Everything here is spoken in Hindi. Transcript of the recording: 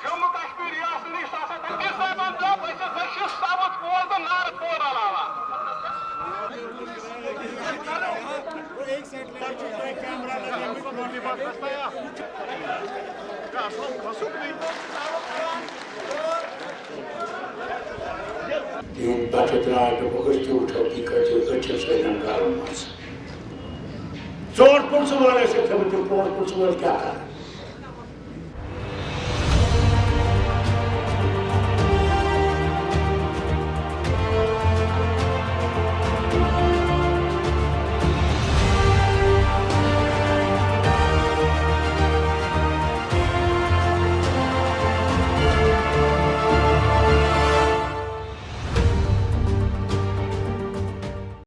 जम्मू कश्मीर रियासत साबुत पोल तो नार पोल अलावा चोर पुलिस वाले से थे, पोल पुलिस वाले क्या कर